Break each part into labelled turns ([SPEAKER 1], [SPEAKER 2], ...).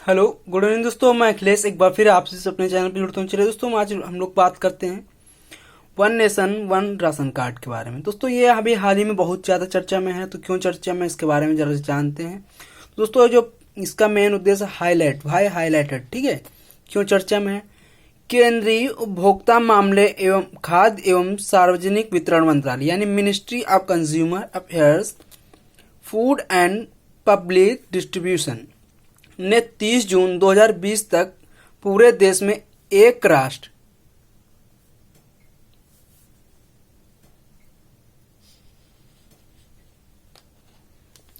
[SPEAKER 1] Hello good evening दोस्तों, मैं अखिलेश एक बार फिर आपसे अपने चैनल पर जुड़ता हूँ। चलिए दोस्तों, आज हम लोग बात करते हैं one nation one ration card के बारे में। दोस्तों ये अभी हाल ही में बहुत ज़्यादा चर्चा में है, तो क्यों चर्चा में, इसके बारे में जरा जानते हैं। दोस्तों जो इसका मेन उद्देश्य हाईलाइटेड, ठीक है, क्यों चर्चा में है। केंद्रीय उपभोक्ता मामले एवं खाद्य एवं सार्वजनिक वितरण मंत्रालय यानी ministry of consumer affairs, food and public distribution ने 30 जून 2020 तक पूरे देश में एक राष्ट्र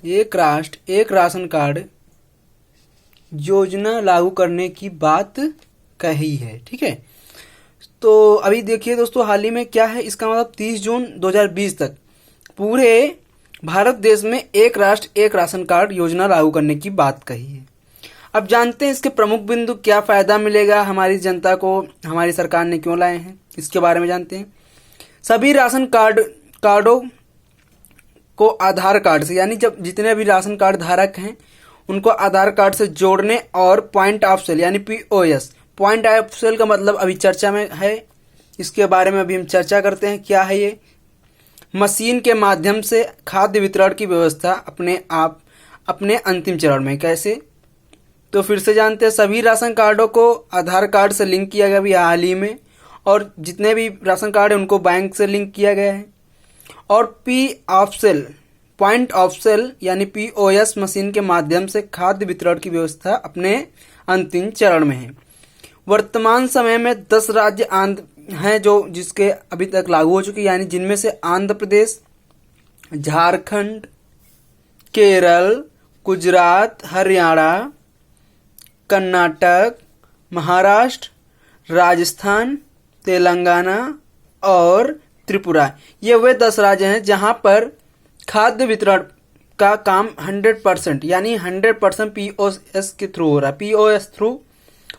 [SPEAKER 1] एक राशन कार्ड योजना लागू करने की बात कही है, ठीक है। तो अभी देखिए दोस्तों, हाल ही में क्या है, इसका मतलब 30 जून 2020 तक पूरे भारत देश में एक राष्ट्र एक राशन कार्ड योजना लागू करने की बात कही है। अब जानते हैं इसके प्रमुख बिंदु, क्या फायदा मिलेगा हमारी जनता को, हमारी सरकार ने क्यों लाए हैं, इसके बारे में जानते हैं। सभी राशन कार्डों को आधार कार्ड से, यानी जब जितने भी राशन कार्ड धारक हैं उनको आधार कार्ड से जोड़ने और पॉइंट ऑफ सेल यानी पीओएस, पॉइंट ऑफ सेल का मतलब अभी चर्चा में है, इसके बारे में अभी हम चर्चा करते हैं। क्या है ये? मशीन के माध्यम से खाद्य वितरण की व्यवस्था अपने अंतिम चरण में। कैसे? तो फिर से जानते हैं, सभी राशन कार्डों को आधार कार्ड से लिंक किया गया अभी हाल ही में, और जितने भी राशन कार्ड है उनको बैंक से लिंक किया गया है। और पॉइंट ऑफ सेल यानी पीओएस मशीन के माध्यम से खाद्य वितरण की व्यवस्था अपने अंतिम चरण में है। वर्तमान समय में 10 राज्य हैं जो जिसके अभी तक लागू हो चुके, यानी जिनमें से आंध्र प्रदेश, झारखंड, केरल, गुजरात, हरियाणा, कर्नाटक, महाराष्ट्र, राजस्थान, तेलंगाना और त्रिपुरा। ये वे 10 राज्य हैं जहां पर खाद्य वितरण का काम 100% यानी 100% पीओएस के थ्रू हो रहा है। POS through,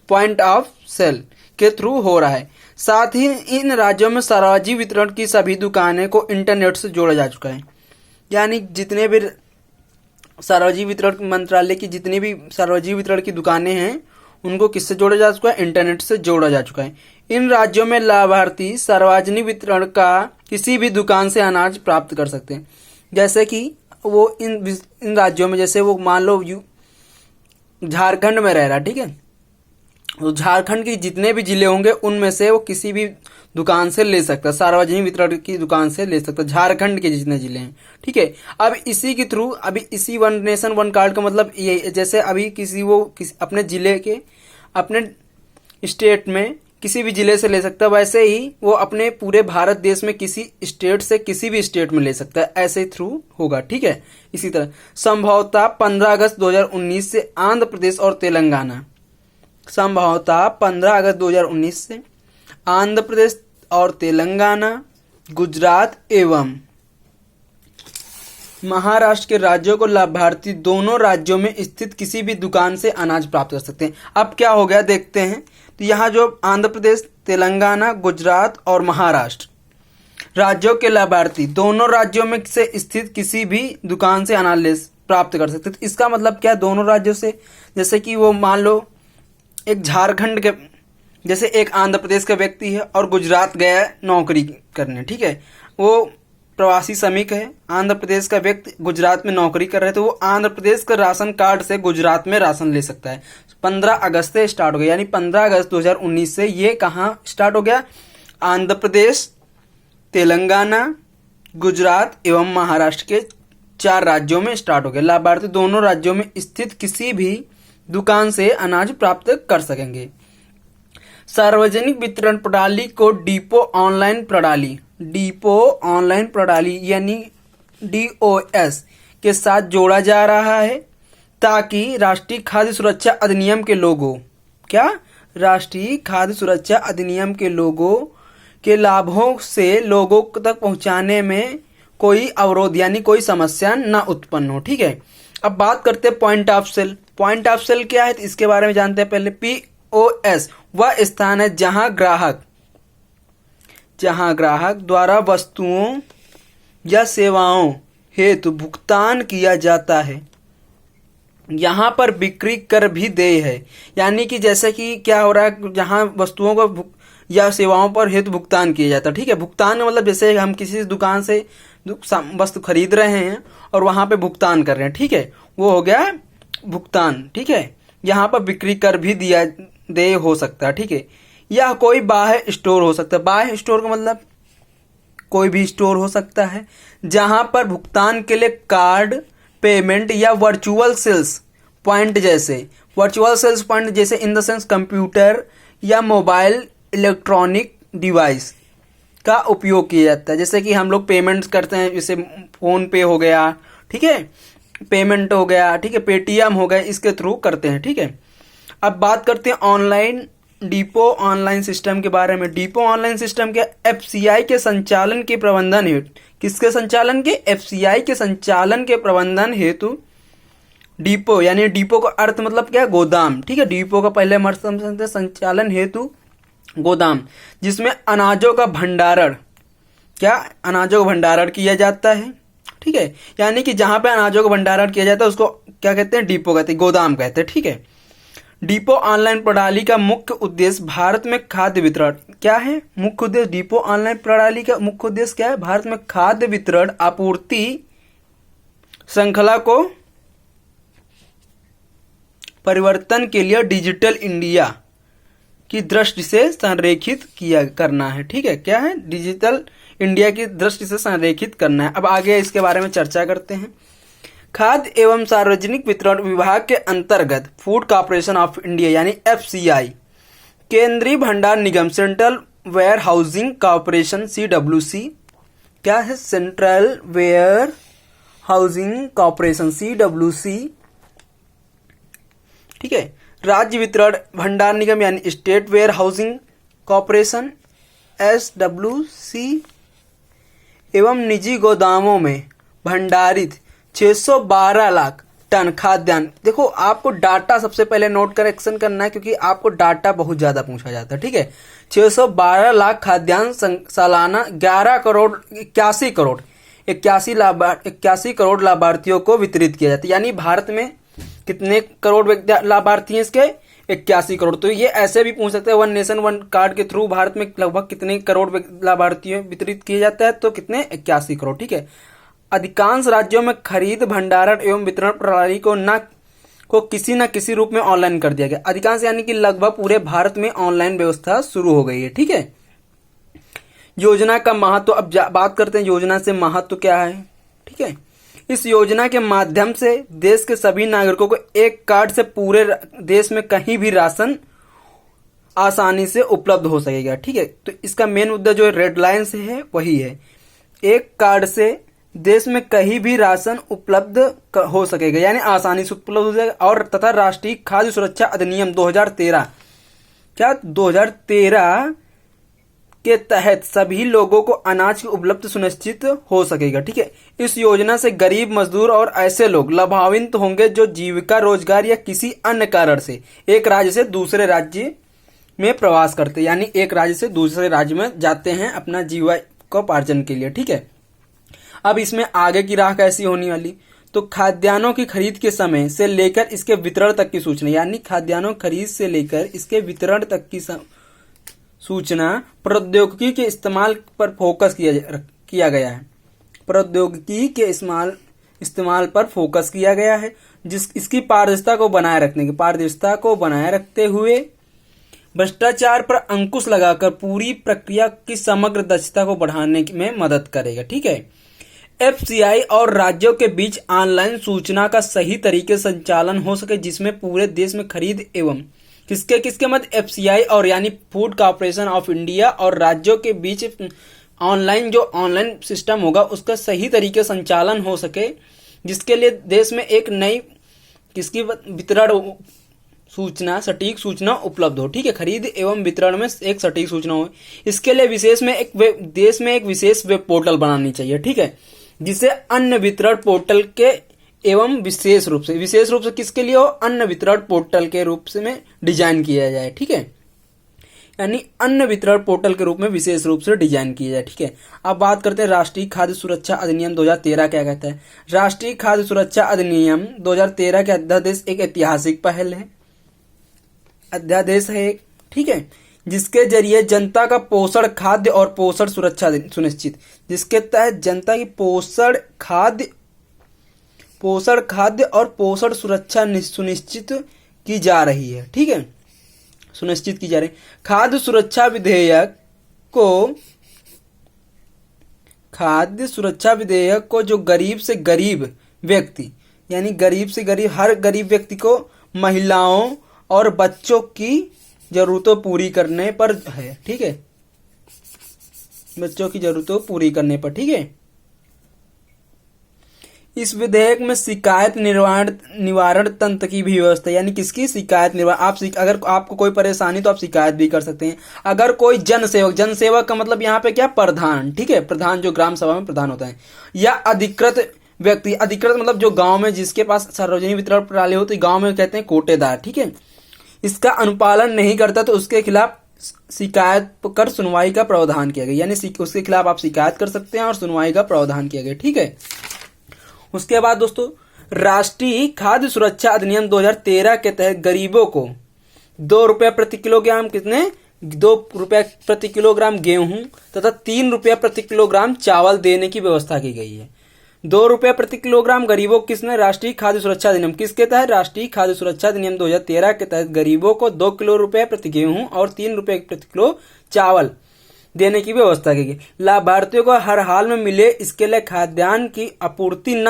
[SPEAKER 1] point of sale के थ्रू हो रहा है। साथ ही इन राज्यों में सार्वजनिक वितरण की सभी दुकानें को इंटरनेट से जोड़ा जा चुका है, यानी जितने भी सार्वजनिक वितरण मंत्रालय की जितनी भी सार्वजनिक वितरण की दुकानें हैं उनको किससे जोड़ा जा चुका है? इंटरनेट से जोड़ा जा चुका है। इन राज्यों में लाभार्थी सार्वजनिक वितरण का किसी भी दुकान से अनाज प्राप्त कर सकते हैं। जैसे कि वो इन राज्यों में, जैसे वो मान लो झारखंड में रह रहा, ठीक है, तो झारखंड के जितने भी जिले होंगे उनमें से वो किसी भी दुकान से ले सकता है, सार्वजनिक वितरण की दुकान से ले सकता है, झारखंड के जितने जिले हैं, ठीक है। अब इसी के थ्रू, अभी इसी वन नेशन वन कार्ड का मतलब ये, जैसे अभी अपने जिले के, अपने स्टेट में किसी भी जिले से ले सकता है, वैसे ही वो अपने पूरे भारत देश में किसी स्टेट से किसी भी स्टेट में ले सकता है, ऐसे थ्रू होगा, ठीक है। इसी तरह संभवतः 15 अगस्त 2019 से आंध्र प्रदेश और तेलंगाना, संभवतः 15 अगस्त 2019 से आंध्र प्रदेश और तेलंगाना, गुजरात एवं महाराष्ट्र के राज्यों को लाभार्थी दोनों राज्यों में स्थित किसी भी दुकान से अनाज प्राप्त कर सकते हैं। अब क्या हो गया देखते हैं। तो यहाँ जो आंध्र प्रदेश, तेलंगाना, गुजरात और महाराष्ट्र राज्यों के लाभार्थी दोनों राज्यों में से स्थित किसी भी दुकान से अनाज प्राप्त कर सकते हैं। तो इसका मतलब क्या? दोनों राज्यों से, जैसे कि वो मान लो एक झारखंड के, जैसे एक आंध्र प्रदेश का व्यक्ति है और गुजरात गया है नौकरी करने, ठीक है, वो प्रवासी श्रमिक है, आंध्र प्रदेश का व्यक्ति गुजरात में नौकरी कर रहे हैं, तो वो आंध्र प्रदेश का राशन कार्ड से गुजरात में राशन ले सकता है। 15 अगस्त से स्टार्ट हो गया, यानी 15 अगस्त 2019 से ये कहाँ स्टार्ट हो गया? आंध्र प्रदेश, तेलंगाना, गुजरात एवं महाराष्ट्र के 4 राज्यों में स्टार्ट हो गया। लाभार्थी दोनों राज्यों में स्थित किसी भी दुकान से अनाज प्राप्त कर सकेंगे। सार्वजनिक वितरण प्रणाली को डिपो ऑनलाइन प्रणाली यानी डीओएस के साथ जोड़ा जा रहा है, ताकि राष्ट्रीय खाद्य सुरक्षा अधिनियम के लोगों के लाभों से लोगों तक पहुंचाने में कोई अवरोध यानी कोई समस्या न उत्पन्न हो, ठीक है। अब बात करते हैं point of sale. Point of sale क्या है, तो इसके बारे में जानते हैं पहले। पीओएस वह स्थान है जहां ग्राहक द्वारा वस्तुओं या सेवाओं हेतु भुगतान किया जाता है। यहाँ पर बिक्री कर भी देय है। यानी कि जैसे कि क्या हो रहा है, जहाँ वस्तुओं को या सेवाओं पर हेतु भुगतान किया जाता है। ठीक है, भुगतान मतलब जैसे हम किसी दुकान से वस्तु खरीद रहे हैं और वहां पे भुगतान कर रहे हैं। ठीक है, वो हो गया भुगतान। ठीक है, यहाँ पर बिक्री कर भी दिया देय हो सकता है। ठीक है, या कोई बाह्य स्टोर हो सकता है। बाह्य स्टोर का मतलब कोई भी स्टोर हो सकता है जहां पर भुगतान के लिए कार्ड पेमेंट या वर्चुअल सेल्स पॉइंट जैसे इन द सेंस कंप्यूटर या मोबाइल इलेक्ट्रॉनिक डिवाइस का उपयोग किया जाता है। जैसे कि हम लोग पेमेंट्स करते हैं, जैसे फोन पे हो गया, ठीक है, पेमेंट हो गया, ठीक है, पेटीएम हो गया, इसके थ्रू करते हैं। ठीक है, अब बात करते हैं ऑनलाइन डिपो ऑनलाइन सिस्टम के बारे में। डिपो ऑनलाइन सिस्टम के एफसीआई के संचालन के प्रबंधन हेतु, किसके संचालन के? एफसीआई के संचालन के प्रबंधन हेतु डिपो, यानी डिपो का अर्थ मतलब क्या? गोदाम। ठीक है, डिपो का पहले मतलब संचालन हेतु गोदाम, जिसमें अनाजों का भंडारण, क्या अनाजों का भंडारण किया जाता है। ठीक है, यानी कि जहां पे अनाजों का भंडारण किया जाता है उसको क्या कहते हैं? डिपो कहते हैं, गोदाम कहते हैं। ठीक है, डिपो ऑनलाइन प्रणाली का मुख्य उद्देश्य भारत में खाद्य वितरण, क्या है मुख्य उद्देश्य? डिपो ऑनलाइन प्रणाली का मुख्य उद्देश्य क्या है? भारत में खाद्य वितरण आपूर्ति श्रृंखला को परिवर्तन के लिए डिजिटल इंडिया की दृष्टि से संरेखित करना है। ठीक है, क्या है? डिजिटल इंडिया की दृष्टि से संरेखित करना है। अब आगे इसके बारे में चर्चा करते हैं। खाद्य एवं सार्वजनिक वितरण विभाग के अंतर्गत फूड कॉर्पोरेशन ऑफ इंडिया यानी एफसीआई, केंद्रीय भंडार निगम central warehousing corporation CWC, क्या है? Central warehousing corporation CWC, ठीक है, राज्य वितरण भंडार निगम यानी state warehousing corporation SWC, एवं निजी गोदामों में भंडारित 612 लाख टन खाद्यान्न। देखो, आपको डाटा सबसे पहले नोट करेक्शन करना है क्योंकि आपको डाटा बहुत ज्यादा पूछा जाता है। ठीक है, 612 लाख खाद्यान्न सालाना 81 करोड़ लाभार्थियों को वितरित किया जाता है। यानी भारत में कितने करोड़ लाभार्थी हैं इसके? 81 करोड़। तो ये ऐसे भी पूछ सकते हैं, वन नेशन वन कार्ड के थ्रू भारत में लगभग कितने करोड़ लाभार्थियों वितरित किया जाता है? तो कितने? 81 करोड़। ठीक है, अधिकांश राज्यों में खरीद भंडारण एवं वितरण प्रणाली को किसी न किसी रूप में ऑनलाइन कर दिया गया। अधिकांश यानी कि लगभग पूरे भारत में ऑनलाइन व्यवस्था शुरू हो गई है। ठीक है, योजना का महत्व, अब बात करते हैं योजना से महत्व क्या है। ठीक है, इस योजना के माध्यम से देश के सभी नागरिकों को एक कार्ड से पूरे देश में कहीं भी राशन आसानी से उपलब्ध हो सकेगा। ठीक है, तो इसका मेन मुद्दा जो रेड लाइन से है वही है, एक कार्ड से देश में कहीं भी राशन उपलब्ध हो सकेगा, यानी आसानी से उपलब्ध हो जाएगा। और तथा राष्ट्रीय खाद्य सुरक्षा अधिनियम 2013, क्या 2013 के तहत सभी लोगों को अनाज की उपलब्ध सुनिश्चित हो सकेगा। ठीक है, इस योजना से गरीब मजदूर और ऐसे लोग लाभान्वित होंगे जो जीविका रोजगार या किसी अन्य कारण से एक राज्य से दूसरे राज्य में प्रवास करते, यानी एक राज्य से दूसरे राज्य में जाते हैं अपना जीविकोपार्जन के लिए। ठीक है, अब इसमें आगे की राह कैसी होने वाली? तो खाद्यान्नों की खरीद के समय से लेकर इसके वितरण तक की सूचना, यानी खाद्यान्नों खरीद से लेकर इसके वितरण तक की सूचना प्रौद्योगिकी के इस्तेमाल पर फोकस किया गया है। प्रौद्योगिकी के इस्तेमाल पर फोकस किया गया है, इसकी पारदर्शिता को बनाए रखते हुए भ्रष्टाचार पर अंकुश लगाकर पूरी प्रक्रिया की समग्र दक्षता को बढ़ाने में मदद करेगा। ठीक है, एफसीआई और राज्यों के बीच ऑनलाइन सूचना का सही तरीके से संचालन हो सके, जिसमें पूरे देश में खरीद एवं किसके मध्य? एफसीआई और यानी फूड कॉर्पोरेशन ऑफ इंडिया और राज्यों के बीच ऑनलाइन सिस्टम होगा उसका सही तरीके से संचालन हो सके, जिसके लिए देश में एक नई किसकी वितरण सूचना, सटीक सूचना उपलब्ध हो। ठीक है, खरीद एवं वितरण में एक सटीक सूचना हो, इसके लिए देश में एक विशेष वेब पोर्टल बनानी चाहिए। ठीक है, जिसे अन्य वितरण पोर्टल के एवं विशेष रूप से किसके लिए हो? अन्य वितरण पोर्टल के रूप से में डिजाइन किया जाए। ठीक है, यानी अन्न वितरण पोर्टल के रूप में विशेष रूप से डिजाइन किया जाए। ठीक है, अब बात करते हैं राष्ट्रीय खाद्य सुरक्षा अधिनियम 2013 क्या कहता है। राष्ट्रीय खाद्य सुरक्षा अधिनियम 2013 के अध्यादेश एक ऐतिहासिक पहल है, अध्यादेश है एक, ठीक है, जिसके जरिए जनता का पोषण, खाद्य और पोषण सुरक्षा सुनिश्चित, जिसके तहत जनता की पोषण, खाद्य और पोषण सुरक्षा सुनिश्चित की जा रही है। ठीक है, सुनिश्चित की जा रही है। खाद्य सुरक्षा विधेयक को जो गरीब से गरीब व्यक्ति, यानी गरीब से गरीब, हर गरीब व्यक्ति को, महिलाओं और बच्चों की जरूरतों पूरी करने पर है। ठीक है, बच्चों की जरूरतों पूरी करने पर। ठीक है, इस विधेयक में शिकायत निवारण तंत्र की भी व्यवस्था, यानी किसकी शिकायत निवारण, अगर आपको कोई परेशानी तो आप शिकायत भी कर सकते हैं। अगर कोई जनसेवक का मतलब यहाँ पे क्या, प्रधान, ठीक है, प्रधान जो ग्राम सभा में प्रधान होता है, या अधिकृत व्यक्ति, अधिकृत मतलब जो गांव में जिसके पास सार्वजनिक वितरण प्रणाली होती है, गांव में कहते हैं कोटेदार। ठीक है, इसका अनुपालन नहीं करता तो उसके खिलाफ शिकायत कर सुनवाई का प्रावधान किया गया, यानी उसके खिलाफ आप शिकायत कर सकते हैं और सुनवाई का प्रावधान किया गया। ठीक है, उसके बाद दोस्तों राष्ट्रीय खाद्य सुरक्षा अधिनियम 2013 के तहत गरीबों को 2 रुपये प्रति किलोग्राम, कितने, 2 रुपये प्रति किलोग्राम गेहूं तथा 3 रुपये प्रति किलोग्राम चावल देने की व्यवस्था की गई है। 2 रुपये प्रति किलोग्राम गरीबों को किसने, राष्ट्रीय खाद्य सुरक्षा अधिनियम किसके तहत, राष्ट्रीय खाद्य सुरक्षा अधिनियम 2013 के तहत गरीबों को 2 किलो रुपये प्रति गेहूं और 3 रुपये प्रति किलो चावल देने की व्यवस्था की गई। लाभार्थियों को हर हाल में मिले, इसके लिए खाद्यान्न की आपूर्ति न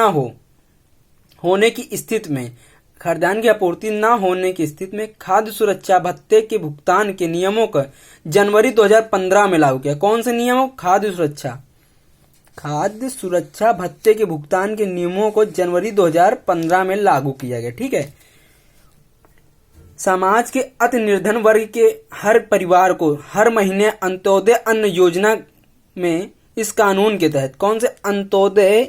[SPEAKER 1] होने की स्थिति में, खाद्यान्न की आपूर्ति न होने की स्थिति में खाद्य सुरक्षा भत्ते के भुगतान के नियमों को जनवरी 2015 में लागू किया। कौन से नियमों, खाद्य सुरक्षा भत्ते के भुगतान के नियमों को जनवरी 2015 में लागू किया गया। ठीक है, समाज के अति निर्धन वर्ग के हर परिवार को हर महीने अंत्योदय अन्न योजना में इस कानून के तहत, कौन से, अंत्योदय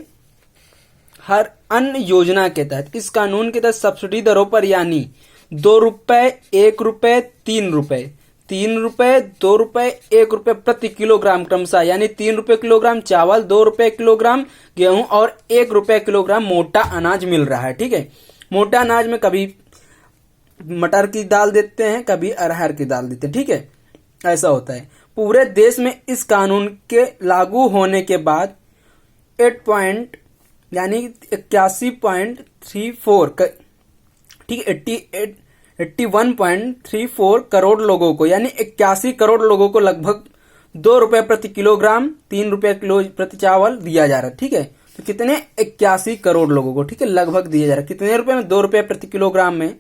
[SPEAKER 1] हर अन्न योजना के तहत, इस कानून के तहत सब्सिडी दरों पर, यानी 2 रुपये, 1 रुपये, 3 रुपये, 3 रुपये, 2 रुपये, 1 रुपये प्रति किलोग्राम क्रमशः, यानी 3 रुपये किलोग्राम चावल, 2 रुपये किलोग्राम गेहूं और 1 रुपये किलोग्राम मोटा अनाज मिल रहा है। ठीक है, मोटा अनाज में कभी मटर की दाल देते हैं, कभी अरहर की दाल देते हैं। ठीक है, ऐसा होता है। पूरे देश में इस कानून के लागू होने के बाद 81.34, ठीक है, 81.34 करोड़ लोगों को, यानी 81 करोड़ लोगों को लगभग 2 रुपये प्रति किलोग्राम, 3 रुपये किलो प्रति चावल दिया जा रहा है। ठीक है, तो कितने, 81 करोड़ लोगों को, ठीक है, लगभग दिया जा रहा है। कितने रुपए में, 2 रुपये प्रति किलोग्राम में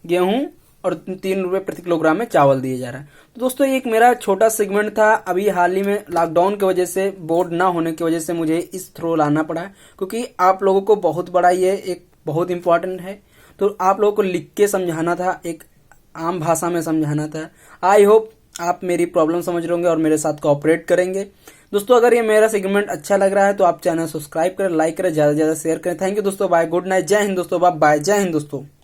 [SPEAKER 1] गेहूं और 3 रुपये प्रति किलोग्राम में चावल दिया जा रहा है। तो दोस्तों एक मेरा छोटा सेगमेंट था, अभी हाल ही में लॉकडाउन की वजह से, बोर्ड ना होने की वजह से मुझे इस थ्रू लाना पड़ा, क्योंकि आप लोगों को बहुत बड़ा ये एक बहुत इंपॉर्टेंट है, तो आप लोगों को लिख के समझाना था, एक आम भाषा में समझाना था। आई होप आप मेरी प्रॉब्लम समझ रहे होंगे और मेरे साथ कोऑपरेट करेंगे। दोस्तों अगर ये मेरा सेगमेंट अच्छा लग रहा है तो आप चैनल सब्सक्राइब करें, लाइक करें, ज्यादा से ज्यादा शेयर करें। थैंक यू दोस्तों, बाय, गुड नाइट, जय हिंद दोस्तों, बाय, जय हिंद दोस्तों।